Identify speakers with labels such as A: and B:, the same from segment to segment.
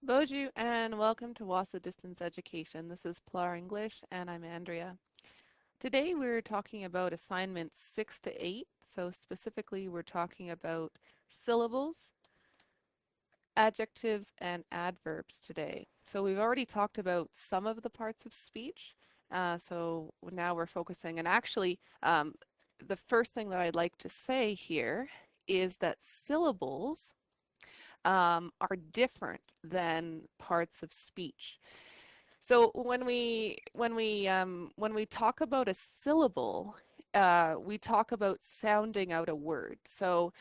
A: Bonjour and welcome to WASA Distance Education. This is PLAR English and I'm Andrea. Today we're talking about assignments 6 to 8. So specifically we're talking about syllables, adjectives, and adverbs today. So we've already talked about some of the parts of speech. So now we're focusing, and actually the first thing that I'd like to say here is that syllables are different than parts of speech. So when we talk about a syllable, we talk about sounding out a word. So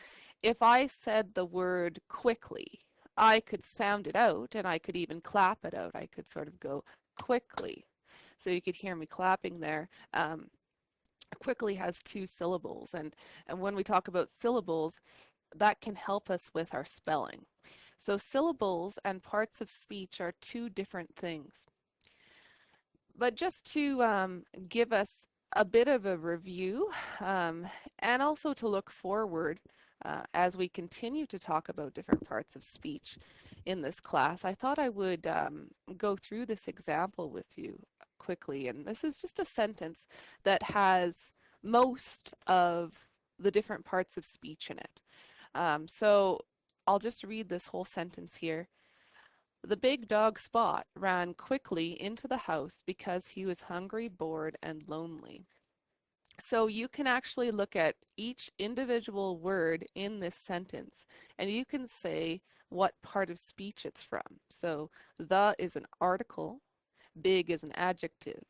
A: if I said the word quickly, I could sound it out and I could even clap it out. I could sort of go quickly. So you could hear me clapping there. Quickly has two syllables, and when we talk about syllables, that can help us with our spelling. So syllables and parts of speech are two different things. But just to give us a bit of a review and also to look forward as we continue to talk about different parts of speech in this class, I thought I would go through this example with you quickly. And this is just a sentence that has most of the different parts of speech in it. So I'll just read this whole sentence here. The big dog Spot ran quickly into the house because he was hungry, bored, and lonely. So you can actually look at each individual word in this sentence and you can say what part of speech it's from. So the is an article, big is an adjective,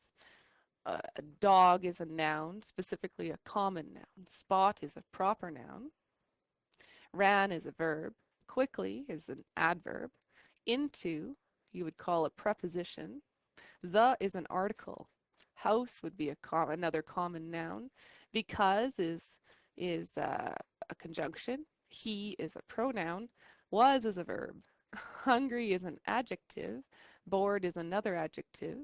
A: a dog is a noun, specifically a common noun, spot is a proper noun, ran is a verb, quickly is an adverb, into you would call a preposition, the is an article, house would be another common noun, because is a conjunction, he is a pronoun, was is a verb, hungry is an adjective, bored is another adjective.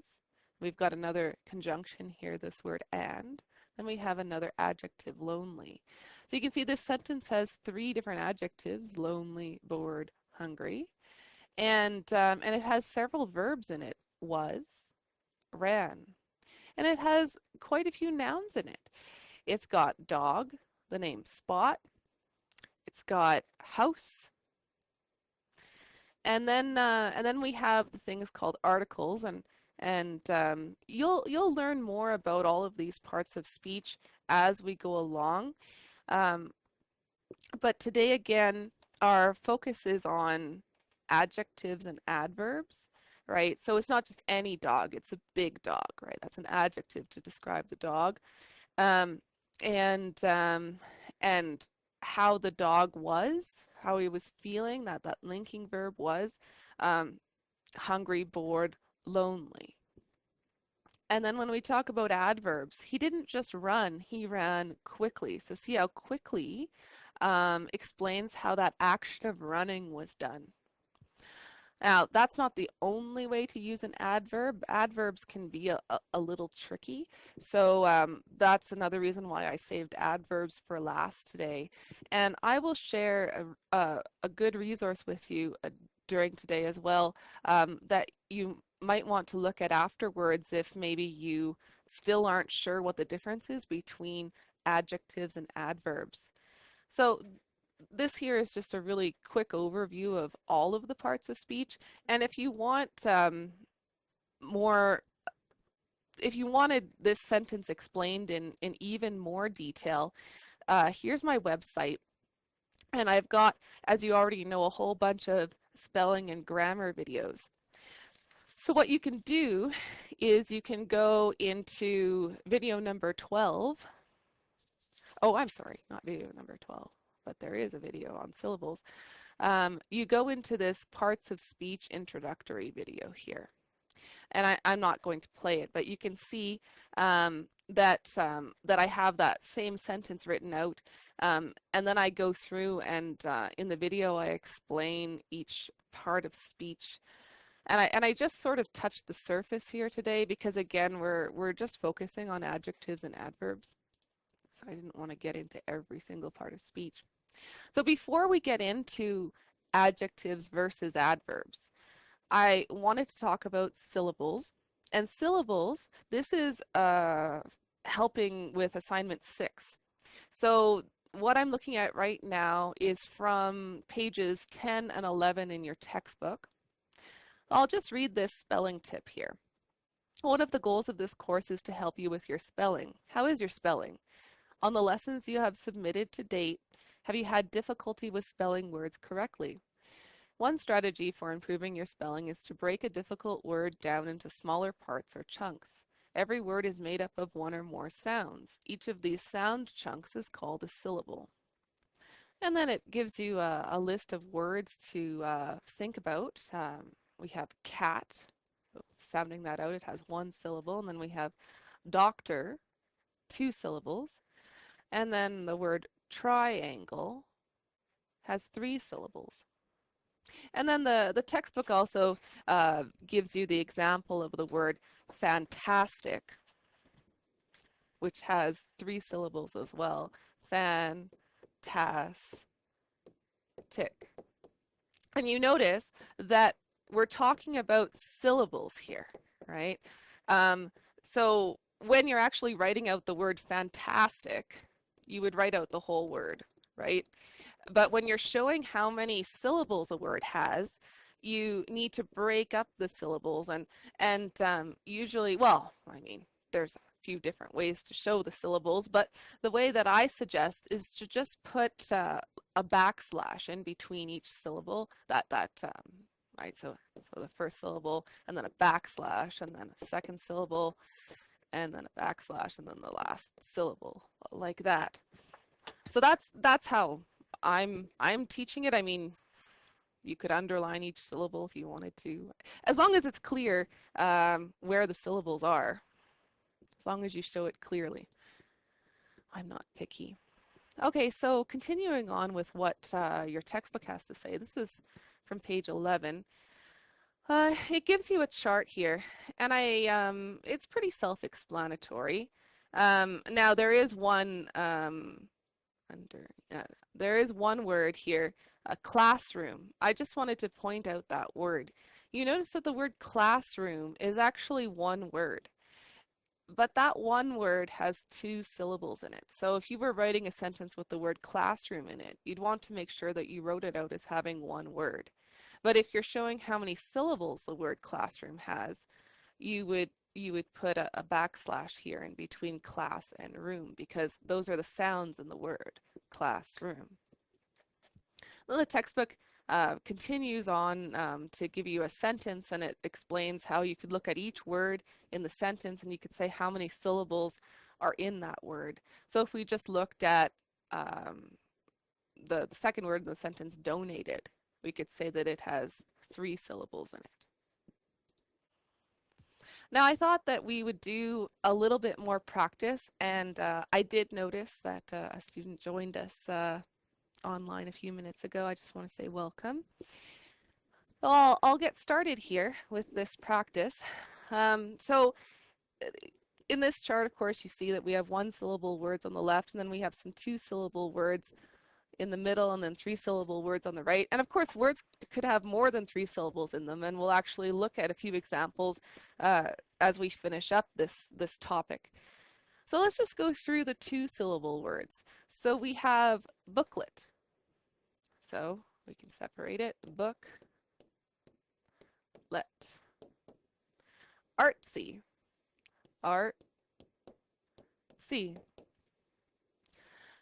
A: We've got another conjunction here, this word and. Then we have another adjective, lonely. So you can see this sentence has three different adjectives, lonely, bored, hungry. And it has several verbs in it, was, ran. And it has quite a few nouns in it. It's got dog, the name Spot. It's got house. And then we have the things called articles, and you'll learn more about all of these parts of speech as we go along. Um, but today again, our focus is on adjectives and adverbs, right? So it's not just any dog, it's a big dog, right? That's an adjective to describe the dog. Um, and how the dog was, how he was feeling, that linking verb was um, hungry, bored, lonely. And then when we talk about adverbs, he didn't just run, he ran quickly. So see how quickly explains how that action of running was done. Now, that's not the only way to use an adverb. Adverbs can be a little tricky. So that's another reason why I saved adverbs for last today. And I will share a good resource with you during today as well that you might want to look at afterwards if maybe you still aren't sure what the difference is between adjectives and adverbs. So this here is just a really quick overview of all of the parts of speech. And if you want more, if you wanted this sentence explained in even more detail, here's my website. And I've got, as you already know, a whole bunch of spelling and grammar videos. So what you can do is you can go into video number 12. Oh, I'm sorry, not video number 12. But there is a video on syllables. You go into this parts of speech introductory video here. And I'm not going to play it, but you can see that I have that same sentence written out. And then I go through and in the video I explain each part of speech. And I just sort of touched the surface here today because again we're just focusing on adjectives and adverbs. So I didn't want to get into every single part of speech. So before we get into adjectives versus adverbs, I wanted to talk about syllables. And syllables, this is helping with assignment 6. So what I'm looking at right now is from pages 10 and 11 in your textbook. I'll just read this spelling tip here. One of the goals of this course is to help you with your spelling. How is your spelling? On the lessons you have submitted to date, have you had difficulty with spelling words correctly? One strategy for improving your spelling is to break a difficult word down into smaller parts or chunks. Every word is made up of one or more sounds. Each of these sound chunks is called a syllable. And then it gives you a list of words to think about. We have cat, so sounding that out, it has one syllable. And then we have doctor, 2 syllables. And then the word triangle has 3 syllables. And then the textbook also gives you the example of the word fantastic, which has 3 syllables as well. Fantastic. And you notice that we're talking about syllables here, right? So when you're actually writing out the word fantastic, you would write out the whole word, right? But when you're showing how many syllables a word has, you need to break up the syllables and usually, well, I mean, there's a few different ways to show the syllables, but the way that I suggest is to just put a backslash in between each syllable. Right. So the first syllable, and then a backslash, and then a second syllable, and then a backslash, and then the last syllable, like that. So that's how I'm teaching it. I mean, you could underline each syllable if you wanted to, as long as it's clear where the syllables are, as long as you show it clearly. I'm not picky. Okay, so continuing on with what your textbook has to say, this is from page 11. It gives you a chart here, and it's pretty self-explanatory. Now there is one there is one word here, a classroom. I just wanted to point out that word. You notice that the word classroom is actually one word, but that one word has 2 syllables in it. So if you were writing a sentence with the word classroom in it, you'd want to make sure that you wrote it out as having one word. But if you're showing how many syllables the word classroom has, you would put a backslash here in between class and room, because those are the sounds in the word classroom. Then the textbook continues on to give you a sentence, and it explains how you could look at each word in the sentence and you could say how many syllables are in that word. So if we just looked at the second word in the sentence, donated, we could say that it has 3 syllables in it. Now I thought that we would do a little bit more practice, and I did notice that a student joined us online a few minutes ago. I just want to say welcome. Well, I'll get started here with this practice. So in this chart, of course, you see that we have 1 syllable words on the left, and then we have some 2 syllable words in the middle, and then 3 syllable words on the right. And of course, words could have more than 3 syllables in them, and we'll actually look at a few examples as we finish up this topic. So let's just go through the 2 syllable words. So we have booklet. So we can separate it, book, let. Artsy, art, see.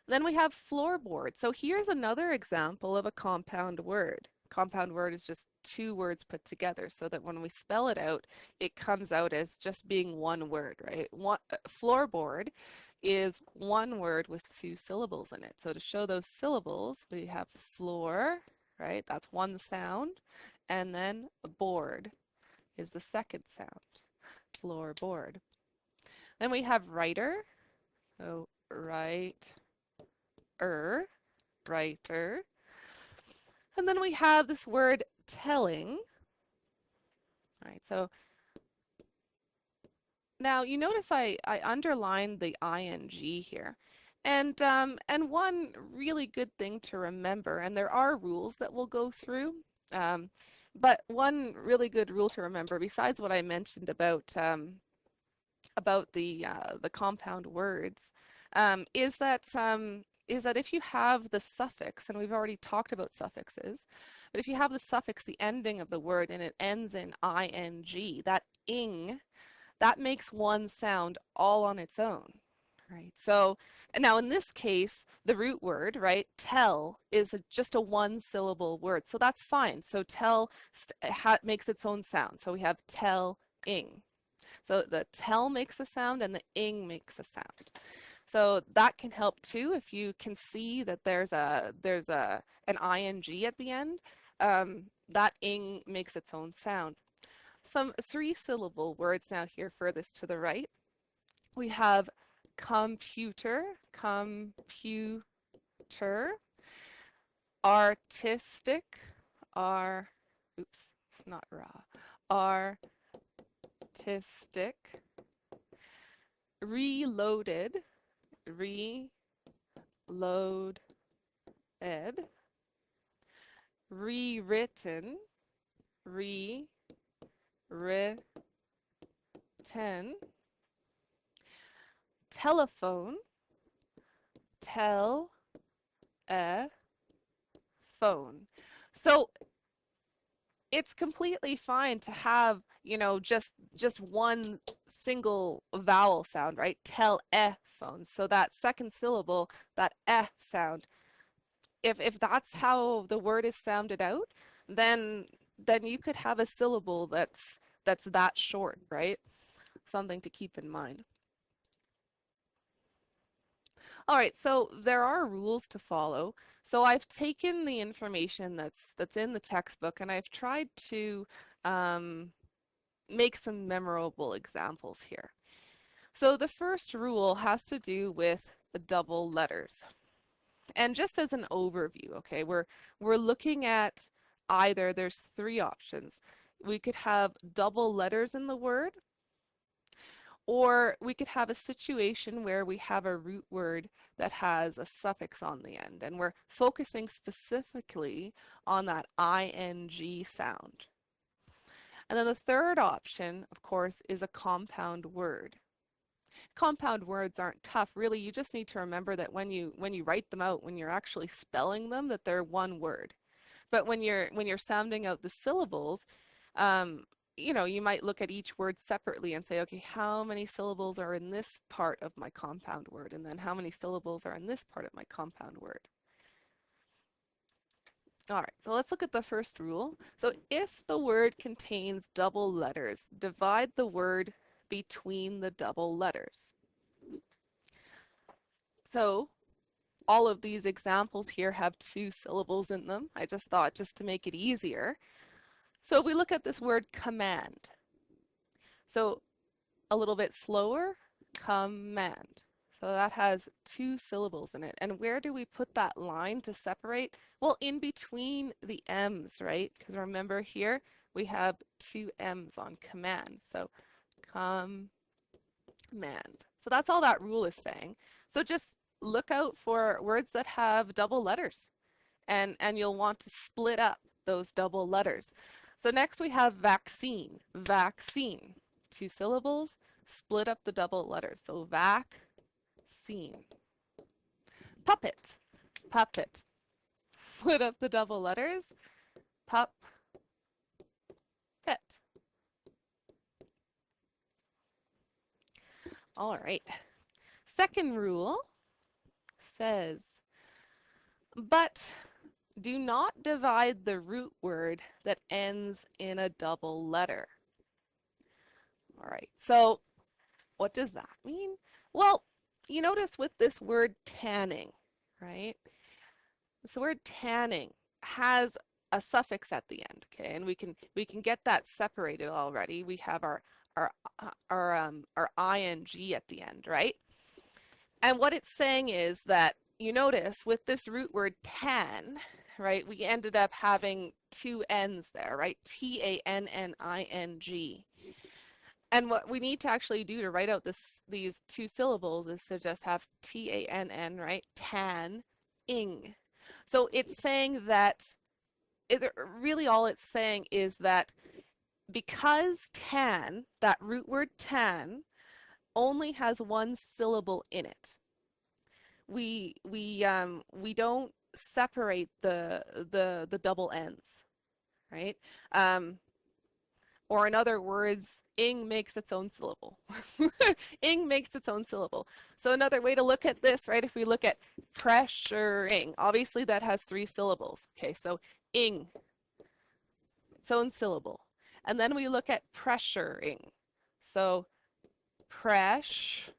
A: Then we have floorboard. So here's another example of a compound word. Compound word is just 2 words put together, so that when we spell it out, it comes out as just being one word, right? Floorboard is 1 word with 2 syllables in it. So to show those syllables, we have floor, right? That's 1 sound. And then board is the second sound. Floorboard. Then we have writer. So writer. And then we have this word telling. All right, so now you notice I underlined the ing here. And one really good thing to remember, and there are rules that we'll go through, But one really good rule to remember, besides what I mentioned about the compound words, is that if you have the suffix, and we've already talked about suffixes, but if you have the suffix, the ending of the word, and it ends in ing, that ing, that makes one sound all on its own, right? So now in this case, the root word, right, tell is just a one syllable word. So that's fine. So tell makes its own sound. So we have tell-ing. So the tell makes a sound and the ing makes a sound. So that can help too if you can see that there's an ing at the end. That ing makes its own sound. Some three-syllable words now here furthest to the right. We have computer, artistic, not raw, artistic, reloaded, reloaded, rewritten, rewritten, telephone, tell a phone. So it's completely fine to have, you know, just one single vowel sound, right? Tell a phone. So that second syllable, that sound, if that's how the word is sounded out, then you could have a syllable that's that short, right? Something to keep in mind. All right, so there are rules to follow. So I've taken the information that's in the textbook and I've tried to make some memorable examples here. So the first rule has to do with the double letters. And just as an overview, okay, we're looking at either, there's three options. We could have double letters in the word, or we could have a situation where we have a root word that has a suffix on the end, and we're focusing specifically on that ing sound. And then the third option, of course, is a compound word. Compound words aren't tough. Really, you just need to remember that when you write them out, when you're actually spelling them, that they're one word. But when you're sounding out the syllables, you know, you might look at each word separately and say, okay, how many syllables are in this part of my compound word? And then how many syllables are in this part of my compound word? All right, so let's look at the first rule. So if the word contains double letters, divide the word between the double letters. So all of these examples here have two syllables in them. I just thought, just to make it easier. So if we look at this word command, so a little bit slower, command. So that has two syllables in it. And where do we put that line to separate? Well, in between the M's, right? Because remember here, we have two M's on command. So command. So that's all that rule is saying. So just look out for words that have double letters, and you'll want to split up those double letters. So next we have vaccine, vaccine, two syllables, split up the double letters. So vaccine. Puppet, puppet, split up the double letters, pup, pet. All right. Second rule says, but do not divide the root word that ends in a double letter. All right, so what does that mean? Well, you notice with this word tanning, right? This word tanning has a suffix at the end, okay? And we can get that separated already. We have our ing at the end, right? And what it's saying is that, you notice with this root word tan, right, we ended up having two N's there, right? T-A-N-N-I-N-G. And what we need to actually do to write out these two syllables is to just have T-A-N-N, right? Tan, ing. So it's saying that really all it's saying is that because tan, that root word tan, only has one syllable in it, we don't separate the double N's, right? Um, or in other words, ing makes its own syllable. Ing makes its own syllable. So another way to look at this, right? If we look at pressuring, obviously that has 3 syllables. Okay, so ing, its own syllable. And then we look at pressuring. So pressuring,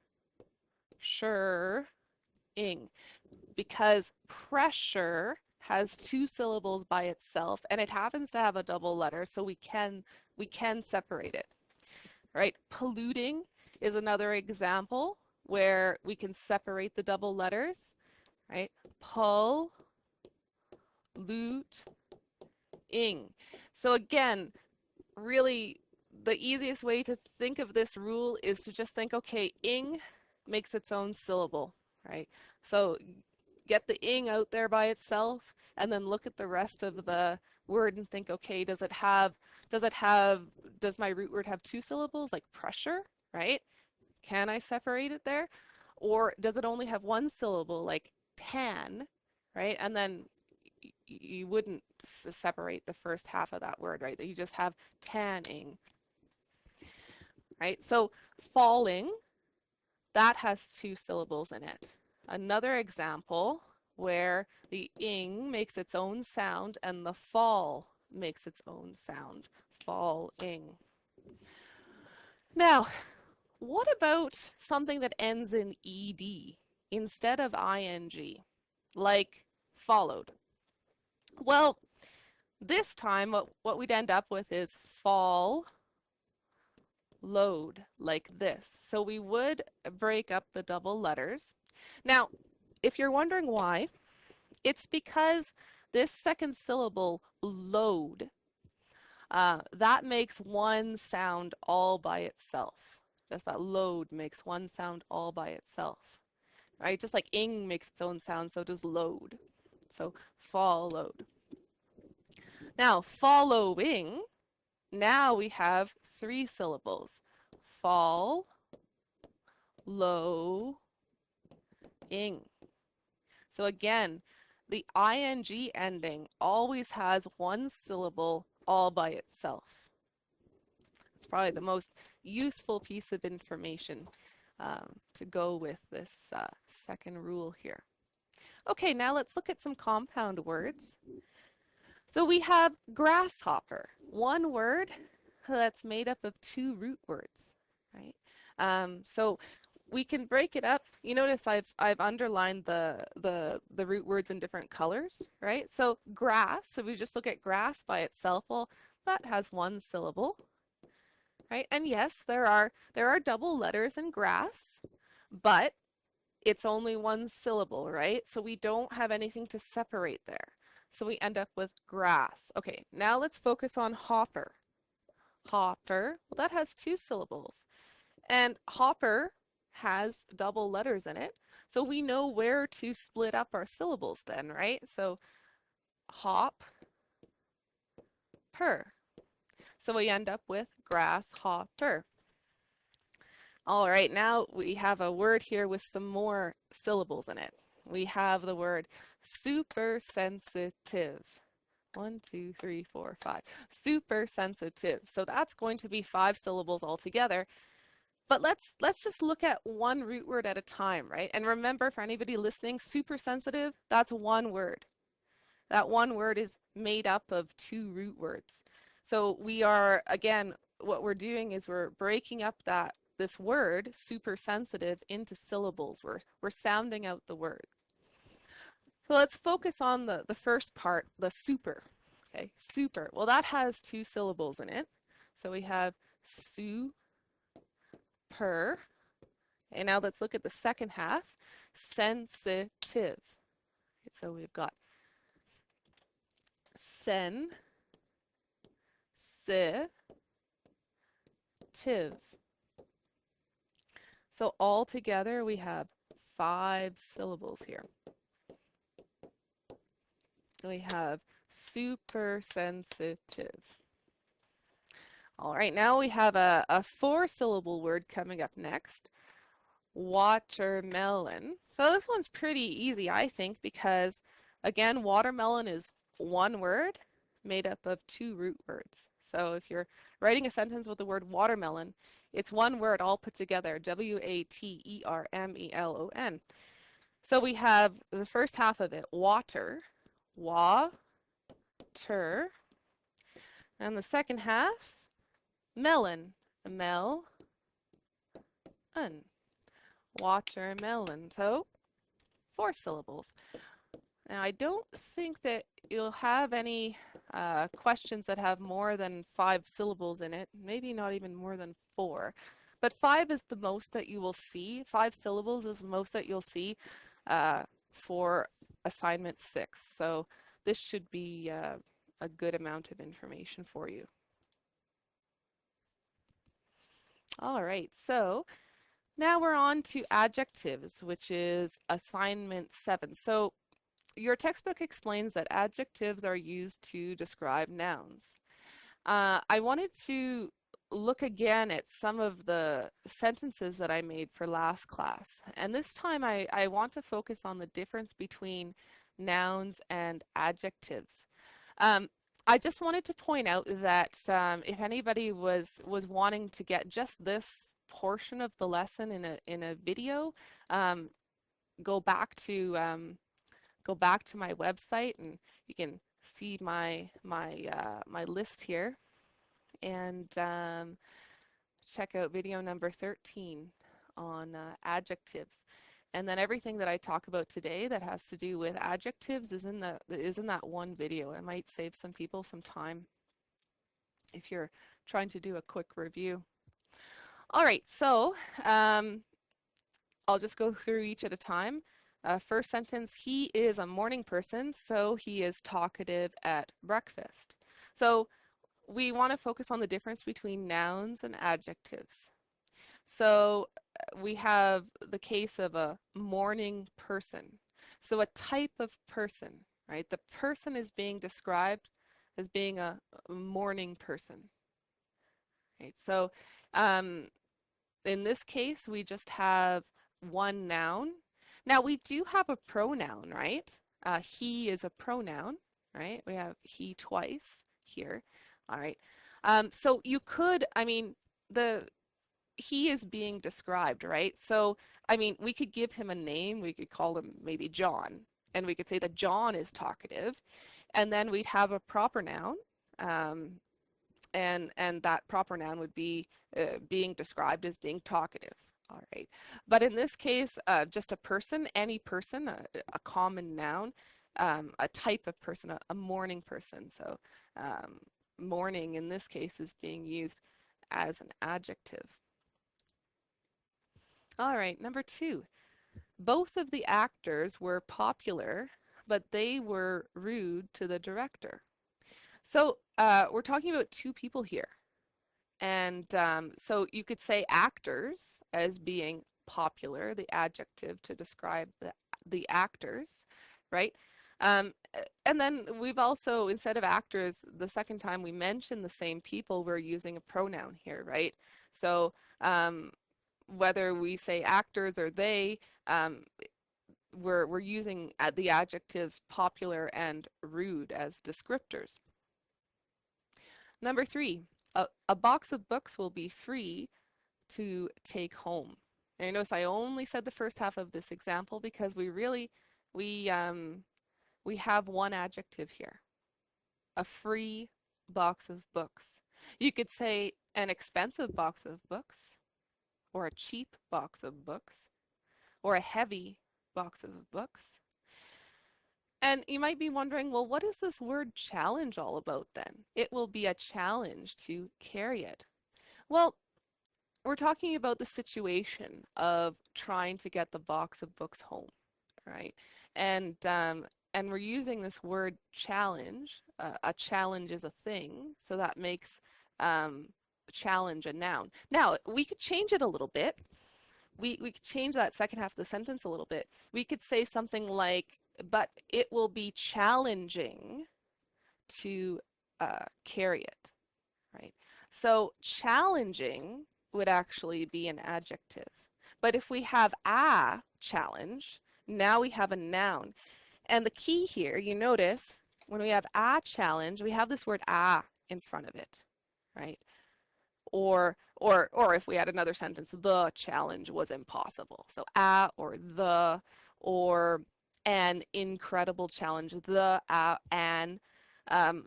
A: because pressure has 2 syllables by itself and it happens to have a double letter, so we can separate it. Right? Polluting is another example where we can separate the double letters, right? Polluting. So again, really the easiest way to think of this rule is to just think, okay, ing makes its own syllable, right? So get the ing out there by itself and then look at the rest of the word and think, okay, does my root word have 2 syllables like pressure, right? Can I separate it there? Or does it only have 1 syllable like tan, right? And then you wouldn't separate the first half of that word, right? That you just have tanning, right? So falling, that has 2 syllables in it. Another example where the ing makes its own sound and the fall makes its own sound. Falling. Now, what about something that ends in ed instead of ing, like followed? Well, this time what we'd end up with is fall load, like this. So we would break up the double letters. Now, if you're wondering why, it's because this second syllable, load, that makes one sound all by itself. Just that load makes one sound all by itself, right? Just like ing makes its own sound, so does load. So followed. Now, following, now we have 3 syllables. Fall, low, ing. So again, the ing ending always has 1 syllable all by itself. It's probably the most useful piece of information to go with this second rule here. Okay, now let's look at some compound words. So we have grasshopper, one word that's made up of 2 root words, right? So we can break it up. You notice I've underlined the root words in different colors, right? So grass, so we just look at grass by itself. Well, that has 1 syllable, right? And yes, there are double letters in grass, but it's only 1 syllable, right? So we don't have anything to separate there. So we end up with grass. Okay, now let's focus on hopper. Hopper, well, that has 2 syllables. And hopper has double letters in it. So we know where to split up our syllables then, right? So hop, per. So we end up with grasshopper. All right, now we have a word here with some more syllables in it. We have the word super sensitive. 1, 2, 3, 4, 5. Super sensitive. So that's going to be 5 syllables altogether. But let's just look at one root word at a time, right? And remember, for anybody listening, super sensitive, that's one word. That one word is made up of 2 root words. So we are, again, what we're doing is we're breaking up this word, super sensitive, into syllables. We're sounding out the word. So let's focus on the first part, the super. Okay, super. Well, that has 2 syllables in it. So we have super. And now let's look at the second half, sensitive. So we've got sen, si, tiv. So all together we have 5 syllables here. We have super sensitive. All right, now we have a four-syllable word coming up next. Watermelon. So this one's pretty easy, I think, because again, watermelon is one word made up of two root words. So if you're writing a sentence with the word watermelon, it's one word all put together, Watermelon. So we have the first half of it, water, water, and the second half, melon, melon, watermelon. So four syllables. Now, I don't think that you'll have any questions that have more than five syllables in it, maybe not even more than four. But five is the most that you will see. Five syllables is the most that you'll see for assignment 6. So this should be a good amount of information for you. All right, so now we're on to adjectives, which is assignment 7. So your textbook explains that adjectives are used to describe nouns. I wanted to look again at some of the sentences that I made for last class. And this time I want to focus on the difference between nouns and adjectives. I just wanted to point out that if anybody was wanting to get just this portion of the lesson in a video, go back to my website and you can see my list here, and check out video number 13 on adjectives. And then everything that I talk about today that has to do with adjectives is in that one video. It might save some people some time if you're trying to do a quick review. All right, so I'll just go through each at a time. First sentence, he is a morning person, so he is talkative at breakfast. So we want to focus on the difference between nouns and adjectives. So we have the case of a morning person. So a type of person, right? The person is being described as being a morning person, right? So in this case, we just have one noun. Now we do have a pronoun, right? He is a pronoun, right? We have he twice here. All right. So you could, I mean, he is being described, right? So, I mean, we could give him a name. We could call him maybe John, and we could say that John is talkative, and then we'd have a proper noun, and that proper noun would be being described as being talkative. All right. But in this case, just a person, any person, a common noun, a type of person, a morning person. So morning in this case is being used as an adjective. All right, number 2. Both of the actors were popular, but they were rude to the director. So we're talking about two people here. And so you could say actors as being popular, the adjective to describe the actors, right? And then we've also, instead of actors, the second time we mention the same people, we're using a pronoun here, right? So whether we say actors or they, we're using the adjectives popular and rude as descriptors. Number 3, a box of books will be free to take home. And you notice I only said the first half of this example because we have one adjective here, a free box of books. You could say an expensive box of books, or a cheap box of books, or a heavy box of books. And you might be wondering, well, what is this word challenge all about then? It will be a challenge to carry it. Well, we're talking about the situation of trying to get the box of books home, right? And we're using this word challenge. A challenge is a thing, so that makes challenge a noun. Now, we could change it a little bit. We could change that second half of the sentence a little bit. We could say something like, but it will be challenging to carry it, right? So challenging would actually be an adjective. But if we have a challenge, now we have a noun. And the key here, you notice when we have a challenge, we have this word a in front of it, right? Or if we had another sentence, the challenge was impossible. So a or the or an incredible challenge, the an.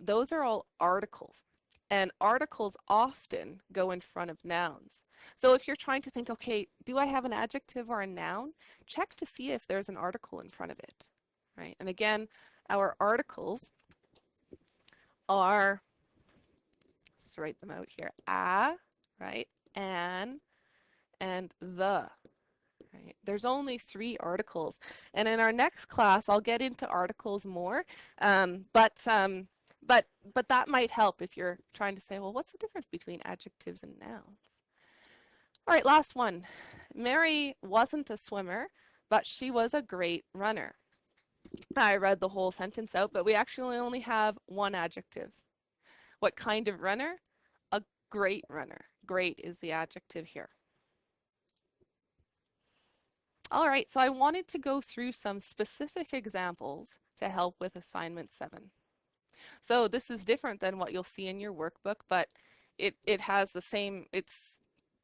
A: Those are all articles. And articles often go in front of nouns. So if you're trying to think, okay, do I have an adjective or a noun? Check to see if there's an article in front of it, right? And again, our articles are, let's write them out here, a, right, an, and the. Right. There's only 3 articles, and in our next class, I'll get into articles more. But that might help if you're trying to say, well, what's the difference between adjectives and nouns? All right, last one. Mary wasn't a swimmer, but she was a great runner. I read the whole sentence out, but we actually only have one adjective. What kind of runner? A great runner. Great is the adjective here. All right, so I wanted to go through some specific examples to help with assignment 7. So this is different than what you'll see in your workbook, but it has the same,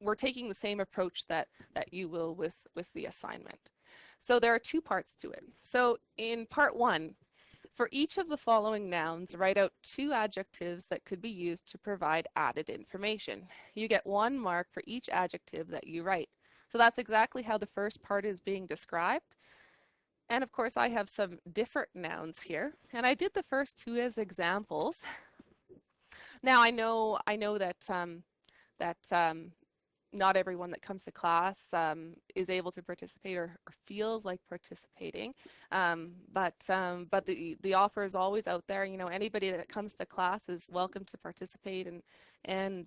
A: we're taking the same approach that you will with the assignment. So there are 2 parts to it. So in part 1, for each of the following nouns, write out 2 adjectives that could be used to provide added information. You get 1 mark for each adjective that you write. So that's exactly how the first part is being described. And of course, I have some different nouns here, and I did the first 2 as examples. Now I know that not everyone that comes to class is able to participate or feels like participating, but the offer is always out there. You know, anybody that comes to class is welcome to participate and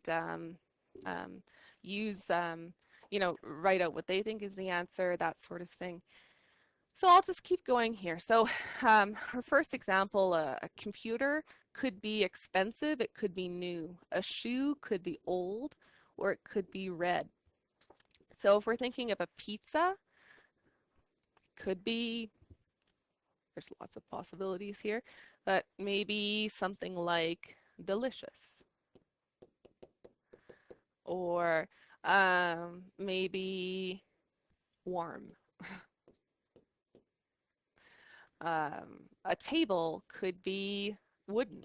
A: use you know, write out what they think is the answer, that sort of thing. So I'll just keep going here. So our first example, a computer could be expensive, it could be new. A shoe could be old, or it could be red. So if we're thinking of a pizza, could be, there's lots of possibilities here, but maybe something like delicious. Or maybe warm. A table could be wooden,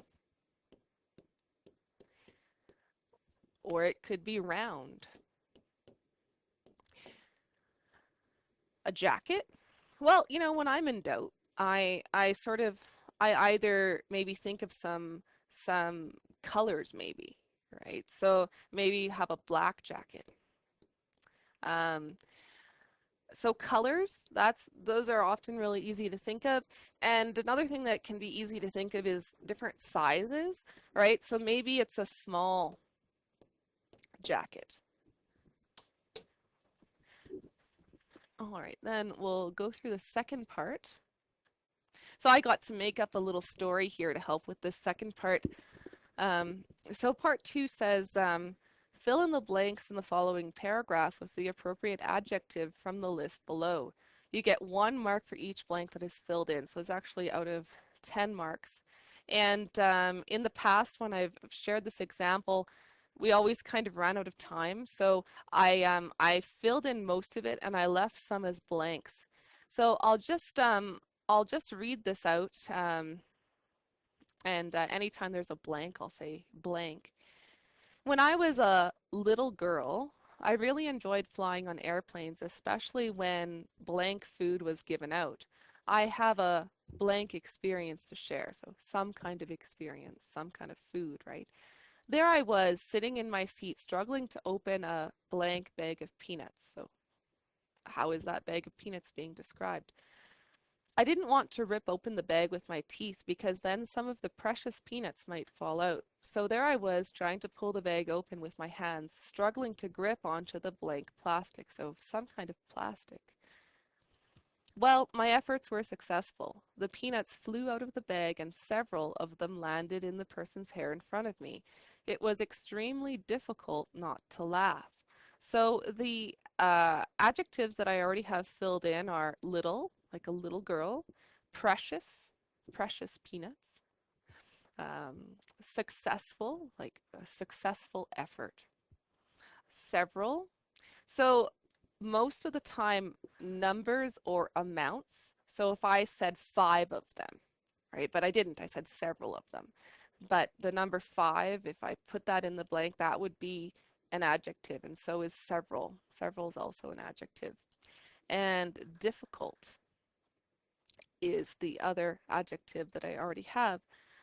A: or it could be round. A jacket? Well, you know, when I'm in doubt, I either maybe think of some colors maybe, right? So maybe you have a black jacket. So colors, those are often really easy to think of. And another thing that can be easy to think of is different sizes, right? So maybe it's a small jacket. All right, then we'll go through the second part. So I got to make up a little story here to help with this second part. So part 2 says, fill in the blanks in the following paragraph with the appropriate adjective from the list below. You get 1 mark for each blank that is filled in. So it's actually out of 10 marks. And in the past, when I've shared this example, we always kind of ran out of time. So I filled in most of it and I left some as blanks. So I'll just read this out. And anytime there's a blank, I'll say blank. When I was a little girl, I really enjoyed flying on airplanes, especially when blank food was given out. I have a blank experience to share, so some kind of experience, some kind of food, right? There I was, sitting in my seat, struggling to open a blank bag of peanuts. So how is that bag of peanuts being described? I didn't want to rip open the bag with my teeth because then some of the precious peanuts might fall out. So there I was trying to pull the bag open with my hands, struggling to grip onto the blank plastic, so some kind of plastic. Well, my efforts were successful. The peanuts flew out of the bag and several of them landed in the person's hair in front of me. It was extremely difficult not to laugh. So the adjectives that I already have filled in are little, like a little girl, precious, precious peanuts, successful, like a successful effort, several. So most of the time, numbers or amounts. So if I said five of them, right? But I didn't, I said several of them. But the number five, if I put that in the blank, that would be an adjective, and so is several. Several is also an adjective. And difficult is the other adjective that I already have.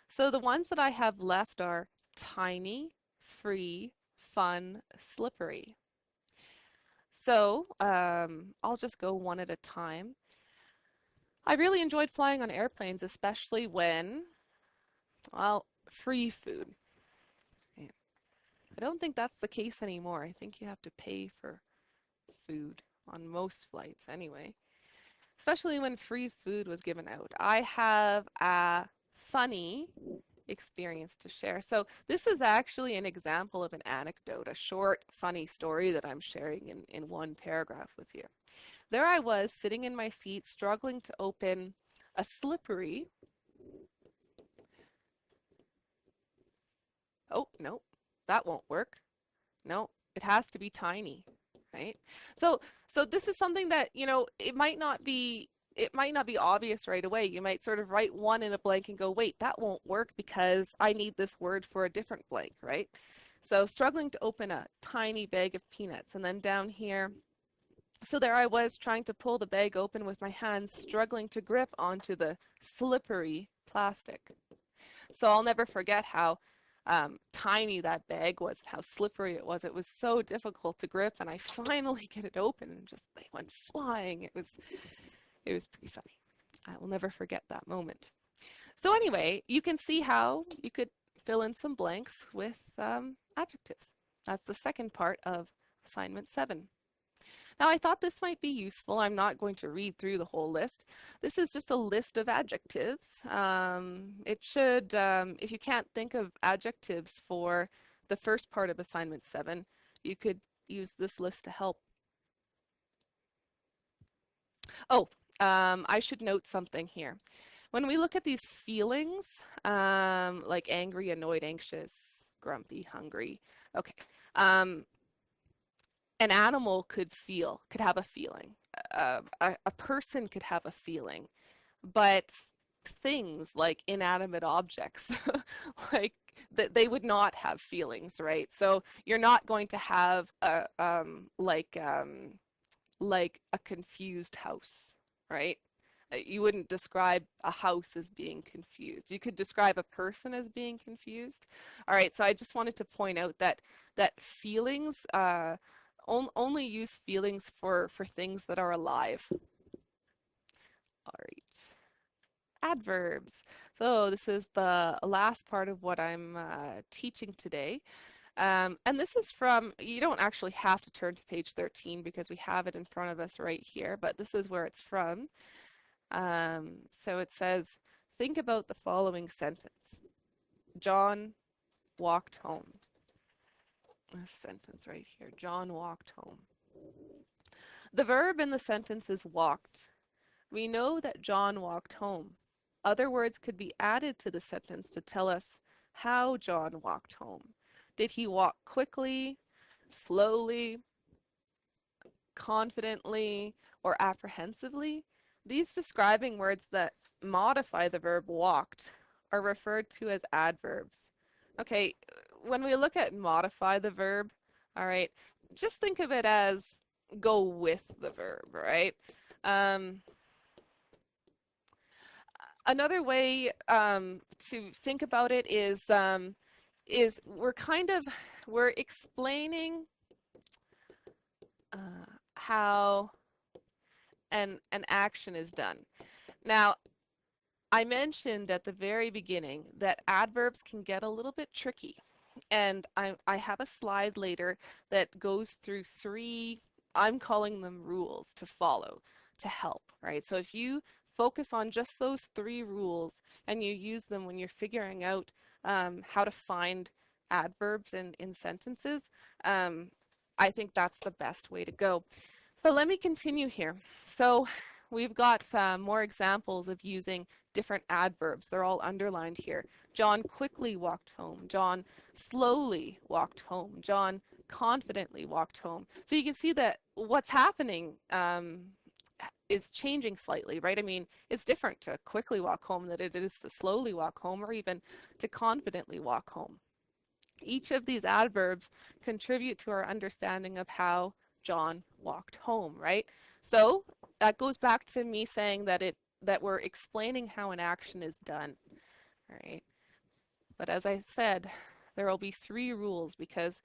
A: So the ones that I have left are tiny, free, fun, slippery. So I'll just go one at a time. I really enjoyed flying on airplanes, especially when, well, free food. Yeah. I don't think that's the case anymore. I think you have to pay for food on most flights anyway, especially when free food was given out. I have a funny experience to share. So this is actually an example of an anecdote, a short, funny story that I'm sharing in one paragraph with you. There I was sitting in my seat, struggling to open a slippery, oh, no, that won't work. No, it has to be tiny, right? So this is something that, it might not be obvious right away. You might sort of write one in a blank and go, wait, that won't work because I need this word for a different blank, right? So struggling to open a tiny bag of peanuts. And then down here, so there I was trying to pull the bag open with my hands, struggling to grip onto the slippery plastic. So I'll never forget how tiny that bag was, how slippery it was. It was so difficult to grip, and I finally get it open, and just they went flying. It was pretty funny. I will never forget that moment. So anyway, you can see how you could fill in some blanks with adjectives. That's the second part of assignment 7. Now, I thought this might be useful. I'm not going to read through the whole list. This is just a list of adjectives. It should, if you can't think of adjectives for the first part of assignment 7, you could use this list to help. Oh, I should note something here. When we look at these feelings, like angry, annoyed, anxious, grumpy, hungry, okay, an animal could have a feeling. A person could have a feeling, but things like inanimate objects, like that they would not have feelings, right? So you're not going to have like a confused house, right? You wouldn't describe a house as being confused. You could describe a person as being confused. All right, so I just wanted to point out that feelings, only use feelings for things that are alive. All right. Adverbs. So this is the last part of what I'm teaching today. And this is from, you don't actually have to turn to page 13 because we have it in front of us right here, but this is where it's from. So it says, think about the following sentence. John walked home. This sentence right here, John walked home. The verb in the sentence is walked. We know that John walked home. Other words could be added to the sentence to tell us how John walked home. Did he walk quickly, slowly, confidently, or apprehensively? These describing words that modify the verb walked are referred to as adverbs. Okay, when we look at modify the verb, all right, just think of it as go with the verb, right? Another way to think about it is we're explaining how an action is done. Now, I mentioned at the very beginning that adverbs can get a little bit tricky, and I have a slide later that goes through 3, I'm calling them rules to follow, to help, right? So if you focus on just those 3 rules and you use them when you're figuring out how to find adverbs in sentences, I think that's the best way to go. But let me continue here. So we've got more examples of using different adverbs. They're all underlined here. John quickly walked home. John slowly walked home. John confidently walked home. So you can see that what's happening is changing slightly, right? I mean, it's different to quickly walk home than it is to slowly walk home or even to confidently walk home. Each of these adverbs contribute to our understanding of how John walked home, right? So that goes back to me saying that we're explaining how an action is done, right? But as I said, there will be 3 rules because,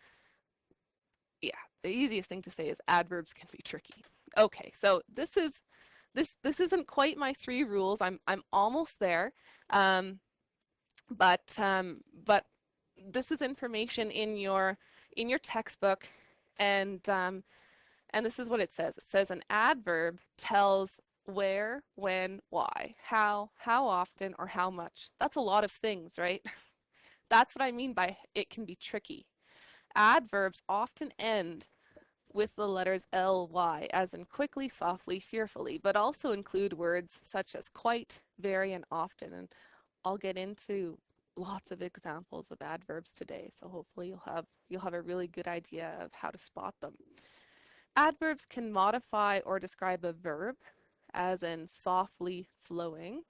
A: yeah, the easiest thing to say is adverbs can be tricky. Okay, so this isn't quite my 3 rules. I'm almost there, but this is information in your textbook, and this is what it says. It says an adverb tells where, when, why, how often, or how much. That's a lot of things, right? That's what I mean by it can be tricky. Adverbs often end with the letters ly, as in quickly, softly, fearfully, but also include words such as quite, very, and often. And I'll get into lots of examples of adverbs today, so hopefully you'll have a really good idea of how to spot them. Adverbs can modify or describe a verb, as in softly flowing.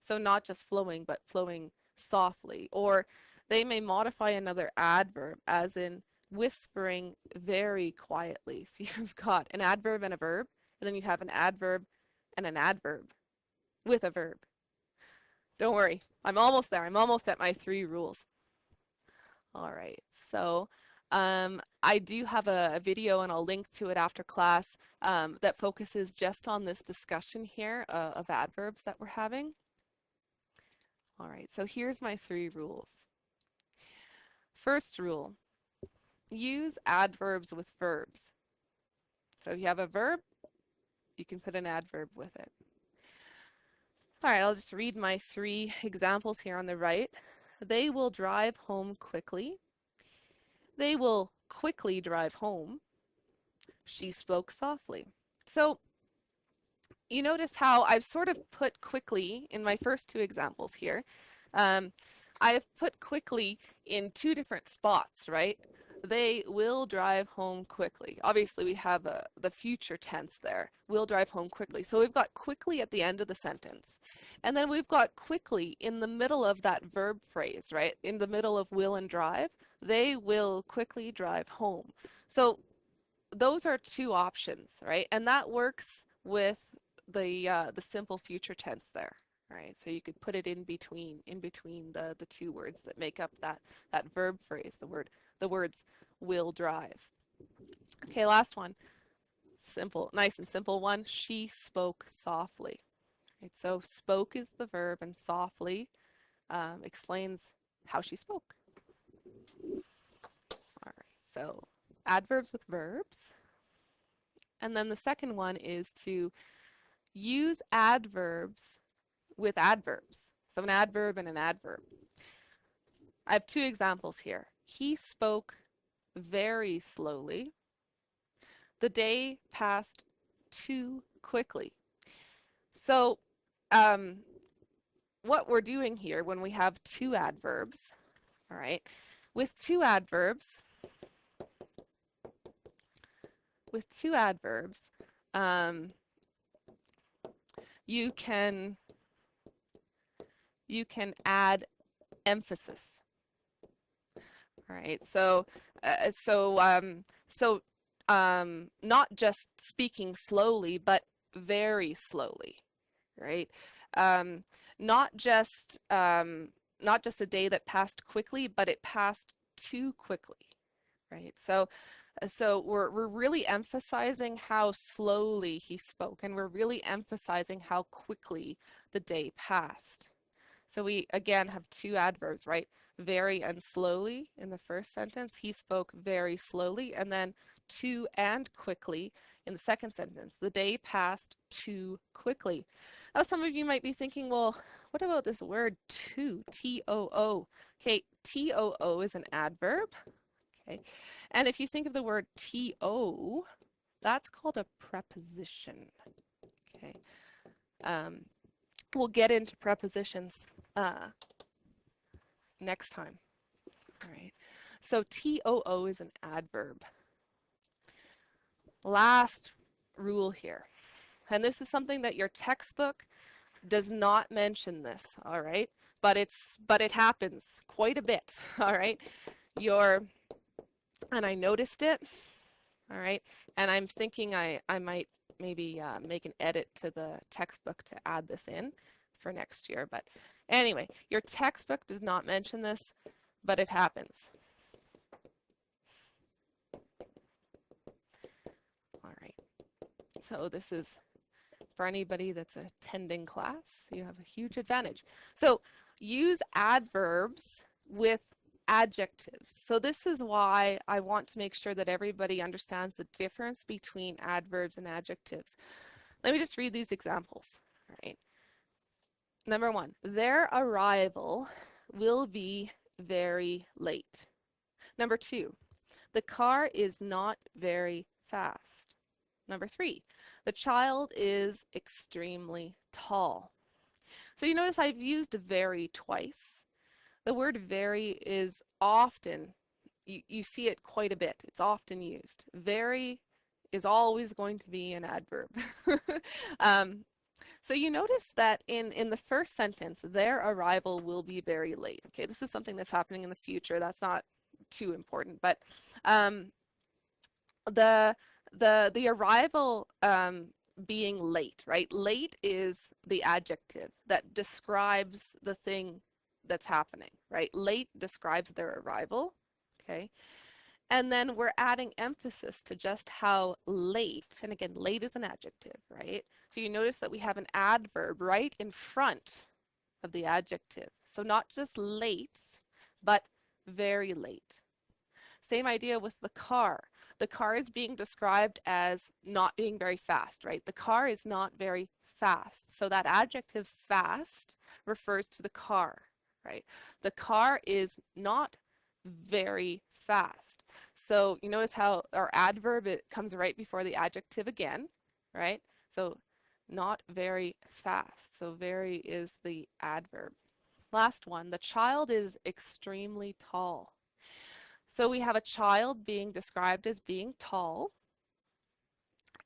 A: So not just flowing, but flowing softly. Or they may modify another adverb, as in whispering very quietly. So you've got an adverb and a verb, and then you have an adverb and an adverb with a verb. Don't worry, I'm almost there. I'm almost at my 3 rules. All right, so I do have a video, and I'll link to it after class, that focuses just on this discussion here of adverbs that we're having. All right, so here's my 3 rules. First rule, use adverbs with verbs. So if you have a verb, you can put an adverb with it. All right, I'll just read my 3 examples here on the right. They will drive home quickly. They will quickly drive home. She spoke softly. So you notice how I've sort of put quickly in my first 2 examples here. I've put quickly in 2 different spots, right? They will drive home quickly. Obviously, we have the future tense there. Will drive home quickly. So we've got quickly at the end of the sentence. And then we've got quickly in the middle of that verb phrase, right? In the middle of will and drive. They will quickly drive home. So those are 2 options, right? And that works with the simple future tense there. Right, so you could put it in between the 2 words that make up that verb phrase, the words will drive. Okay, last one. Simple, nice and simple one. She spoke softly. Right, so spoke is the verb, and softly explains how she spoke. All right, so adverbs with verbs. And then the second one is to use adverbs with adverbs. So an adverb and an adverb. I have 2 examples here. He spoke very slowly. The day passed too quickly. So what we're doing here when we have 2 adverbs, all right, with 2 adverbs, you can add emphasis. All right, so not just speaking slowly, but very slowly, right? Not just a day that passed quickly, but it passed too quickly, right? So we're really emphasizing how slowly he spoke, and we're really emphasizing how quickly the day passed. So we again have 2 adverbs, right? very and slowly in the first sentence. He spoke very slowly, and then too and quickly in the second sentence. The day passed too quickly. Now, some of you might be thinking, well, what about this word too? T-O-O. Okay, T-O-O is an adverb. Okay, and if you think of the word T-O, that's called a preposition. Okay, we'll get into prepositions next time. All right, so T-O-O is an adverb. Last rule here, and this is something that your textbook does not mention this, all right? But it happens quite a bit, all right? And I noticed it, all right? And I'm thinking I might maybe make an edit to the textbook to add this in for next year. But anyway, your textbook does not mention this, but it happens. All right. So this is for anybody that's attending class, you have a huge advantage. So use adverbs with adjectives. So this is why I want to make sure that everybody understands the difference between adverbs and adjectives. Let me just read these examples. All right. Number one, their arrival will be very late. Number two, the car is not very fast. Number three, the child is extremely tall. So you notice I've used very twice. The word very is often, you see it quite a bit. It's often used. Very is always going to be an adverb. So you notice that in the first sentence, their arrival will be very late. Okay, this is something that's happening in the future. That's not too important, but the arrival being late, right? Late is the adjective that describes the thing that's happening, right? Late describes their arrival, okay? And then we're adding emphasis to just how late, and again, late is an adjective, right? So you notice that we have an adverb right in front of the adjective. So not just late, but very late. Same idea with the car. The car is being described as not being very fast, right? The car is not very fast. So that adjective fast refers to the car, right? The car is not very fast. So you notice how our adverb, it comes right before the adjective again, right? So not very fast. So very is the adverb. Last one, the child is extremely tall. So we have a child being described as being tall,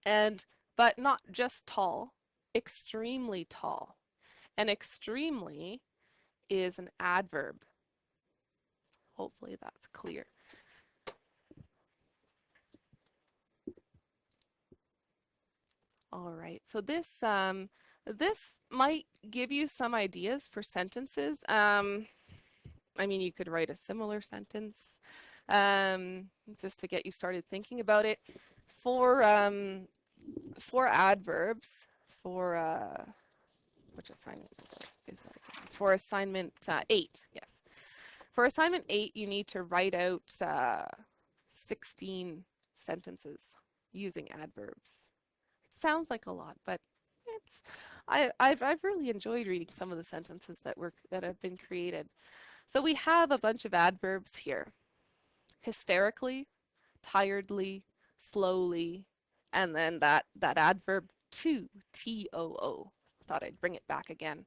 A: but not just tall, extremely tall. And extremely is an adverb. Hopefully that's clear. All right, so this might give you some ideas for sentences. I mean, you could write a similar sentence just to get you started thinking about it. For adverbs, for which assignment is that? For assignment 8, yes. For assignment 8, you need to write out 16 sentences using adverbs. It sounds like a lot, but I've really enjoyed reading some of the sentences that have been created. So we have a bunch of adverbs here. Hysterically, tiredly, slowly, and then that adverb to, T-O-O. Thought I'd bring it back again.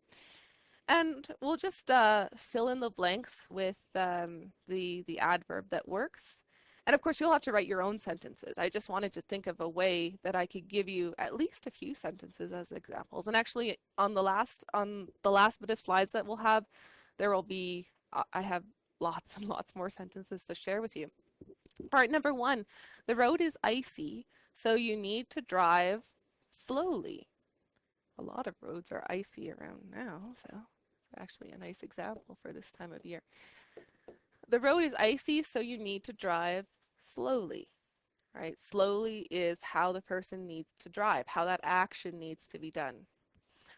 A: And we'll just fill in the blanks with the adverb that works. And of course, you'll have to write your own sentences. I just wanted to think of a way that I could give you at least a few sentences as examples. And actually, on the last bit of slides that we'll have, there will be, I have lots and lots more sentences to share with you. All right, number one, the road is icy, so you need to drive slowly. A lot of roads are icy around now, so actually a nice example for this time of year. The road is icy, so you need to drive slowly, right? Slowly is how the person needs to drive, how that action needs to be done.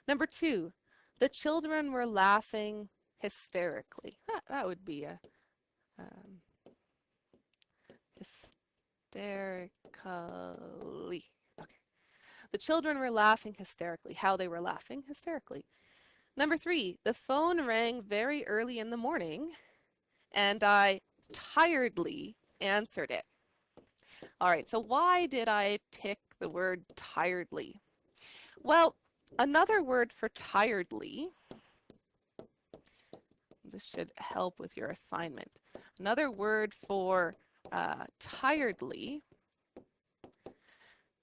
A: Number two, the children were laughing hysterically. That would be a hysterically. Okay. The children were laughing hysterically. How they were laughing hysterically. Number 3, the phone rang very early in the morning and I tiredly answered it. All right, so why did I pick the word tiredly? Well, another word for tiredly, this should help with your assignment. Another word for tiredly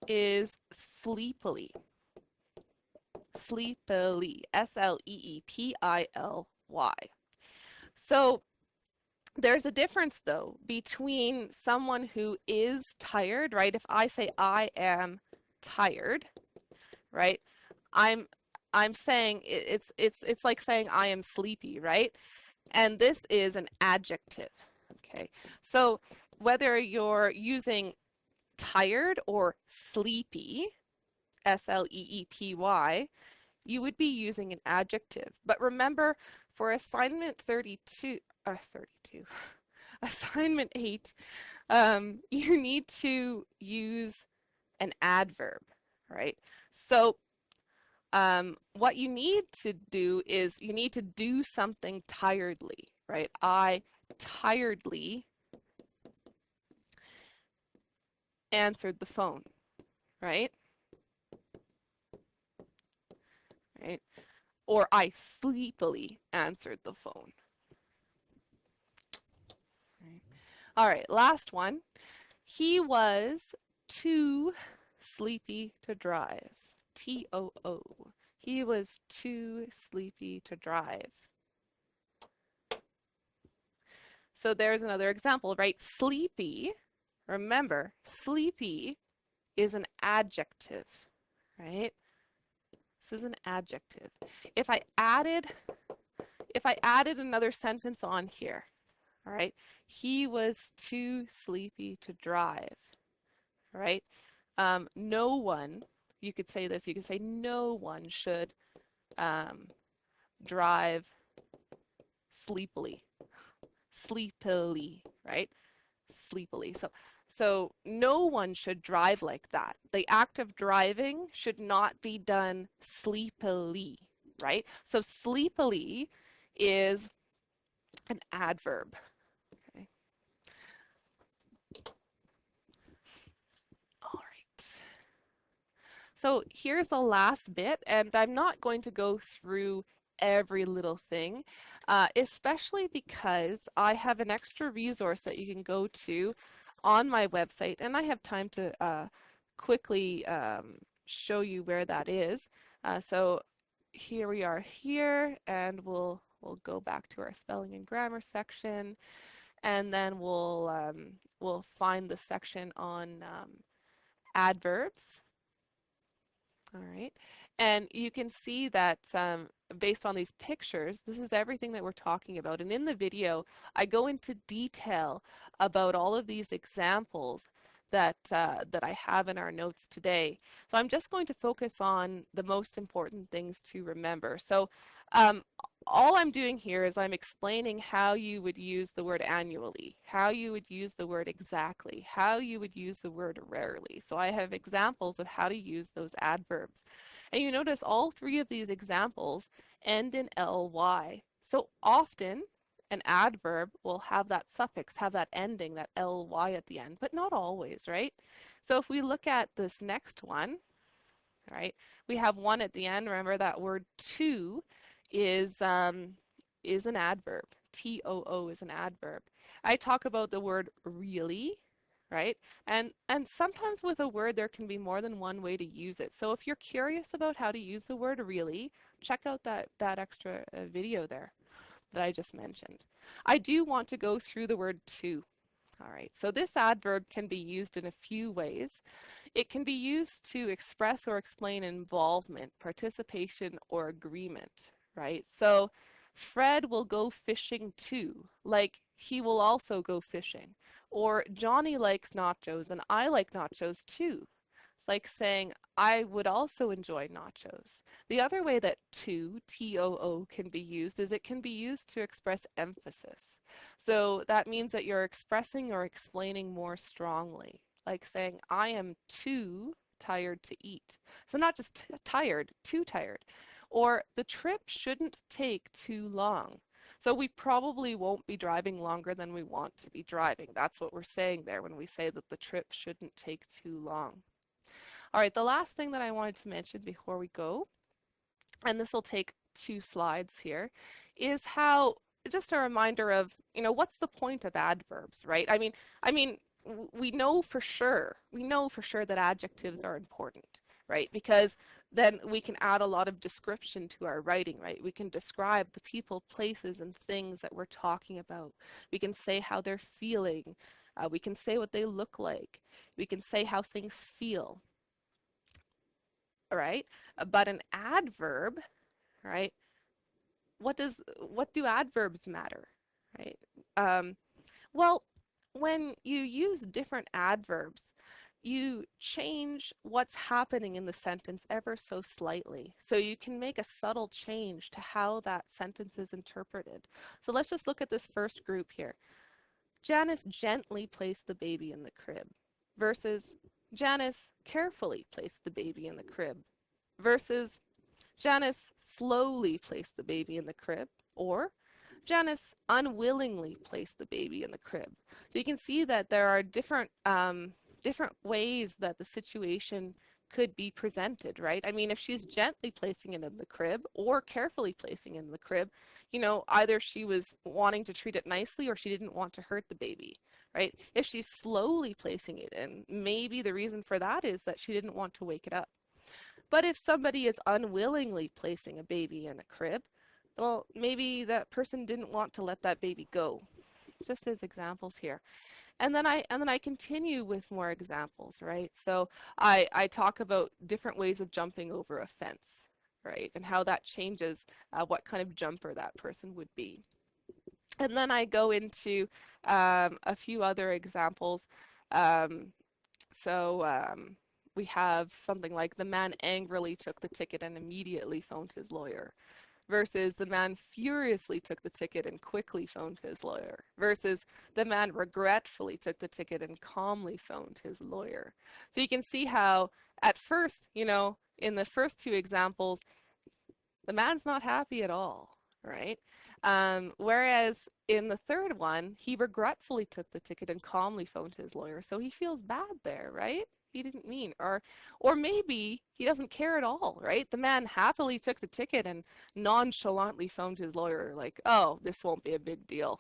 A: is sleepily. Sleepily, S-L-E-E-P-I-L-Y. So there's a difference though between someone who is tired, right? If I say I am tired, right? I'm saying it's like saying I am sleepy, right? And this is an adjective. Okay. So whether you're using tired or sleepy, S-L-E-E-P-Y, you would be using an adjective. But remember, for assignment 32, assignment 8, you need to use an adverb, right? So what you need to do is you need to do something tiredly, right? I tiredly answered the phone, right? Right? Or I sleepily answered the phone. Right. All right, last one. He was too sleepy to drive. T-O-O. He was too sleepy to drive. So there's another example, right? Sleepy, remember, sleepy is an adjective, right? This is an adjective. If I added another sentence on here, all right, he was too sleepy to drive, right? No one, you could say this, you could say no one should drive sleepily, right? Sleepily. So no one should drive like that. The act of driving should not be done sleepily, right? So sleepily is an adverb. Okay. All right. So here's the last bit, and I'm not going to go through every little thing, especially because I have an extra resource that you can go to on my website, and I have time to quickly show you where that is. So here we are here, and we'll go back to our spelling and grammar section, and then we'll find the section on adverbs. All right, and you can see that based on these pictures, this is everything that we're talking about. And in the video, I go into detail about all of these examples that I have in our notes today. So I'm just going to focus on the most important things to remember. So all I'm doing here is I'm explaining how you would use the word annually, how you would use the word exactly, how you would use the word rarely. So I have examples of how to use those adverbs. And you notice all 3 of these examples end in ly. So often an adverb will have that suffix, have that ending, that ly at the end, but not always, right? So if we look at this next one, right, we have one at the end. Remember that word to is an adverb. T-O-O is an adverb. I talk about the word really, right? And sometimes with a word there can be more than one way to use it. So if you're curious about how to use the word really, check out that extra video there that I just mentioned. I do want to go through the word to. All right, so this adverb can be used in a few ways. It can be used to express or explain involvement, participation, or agreement, right? So Fred will go fishing too, like he will also go fishing. Or Johnny likes nachos and I like nachos too. It's like saying, I would also enjoy nachos. The other way that to, T-O-O, can be used is it can be used to express emphasis. So that means that you're expressing or explaining more strongly, like saying, I am too tired to eat. So not just tired, too tired. Or the trip shouldn't take too long. So we probably won't be driving longer than we want to be driving. That's what we're saying there when we say that the trip shouldn't take too long. All right, the last thing that I wanted to mention before we go, and this will take 2 slides here, is how just a reminder of, what's the point of adverbs, right? I mean, we know for sure that adjectives are important, right? Because then we can add a lot of description to our writing, right? We can describe the people, places, and things that we're talking about. We can say how they're feeling. We can say what they look like. We can say how things feel, all right? But an adverb, right? What do adverbs matter, right? Well, when you use different adverbs, you change what's happening in the sentence ever so slightly. So you can make a subtle change to how that sentence is interpreted. So let's just look at this first group here. Janice gently placed the baby in the crib versus Janice carefully placed the baby in the crib versus Janice slowly placed the baby in the crib, or Janice unwillingly placed the baby in the crib. So you can see that there are different ways that the situation could be presented, right? I mean, if she's gently placing it in the crib or carefully placing it in the crib, either she was wanting to treat it nicely or she didn't want to hurt the baby, right? If she's slowly placing it in, maybe the reason for that is that she didn't want to wake it up. But if somebody is unwillingly placing a baby in a crib, well, maybe that person didn't want to let that baby go. Just as examples here. And then I continue with more examples, right? So I talk about different ways of jumping over a fence, right? And how that changes what kind of jumper that person would be. And then I go into a few other examples. Um, so we have something like the man angrily took the ticket and immediately phoned his lawyer versus the man furiously took the ticket and quickly phoned his lawyer versus the man regretfully took the ticket and calmly phoned his lawyer. So you can see how at first, in the first 2 examples, the man's not happy at all, right? Whereas in the third one, he regretfully took the ticket and calmly phoned his lawyer. So he feels bad there, right? He didn't mean, or maybe he doesn't care at all, right? The man happily took the ticket and nonchalantly phoned his lawyer, like, oh, this won't be a big deal,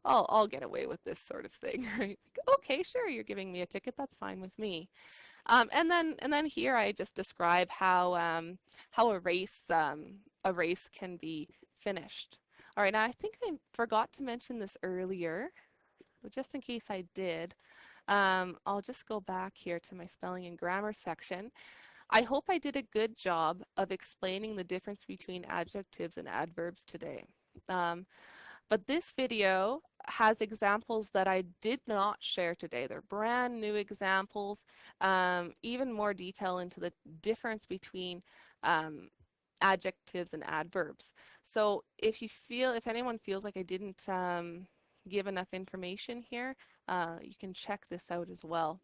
A: I'll get away with this sort of thing, right? Like, okay, sure, you're giving me a ticket, that's fine with me. And then here I just describe how a race can be finished. All right, now I think I forgot to mention this earlier, but just in case I did, I'll just go back here to my spelling and grammar section. I hope I did a good job of explaining the difference between adjectives and adverbs today. But this video has examples that I did not share today. They're brand new examples, even more detail into the difference between adjectives and adverbs. So if anyone feels like I didn't give enough information here, you can check this out as well.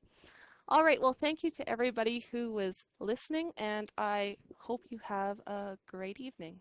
A: All right, well, thank you to everybody who was listening, and I hope you have a great evening.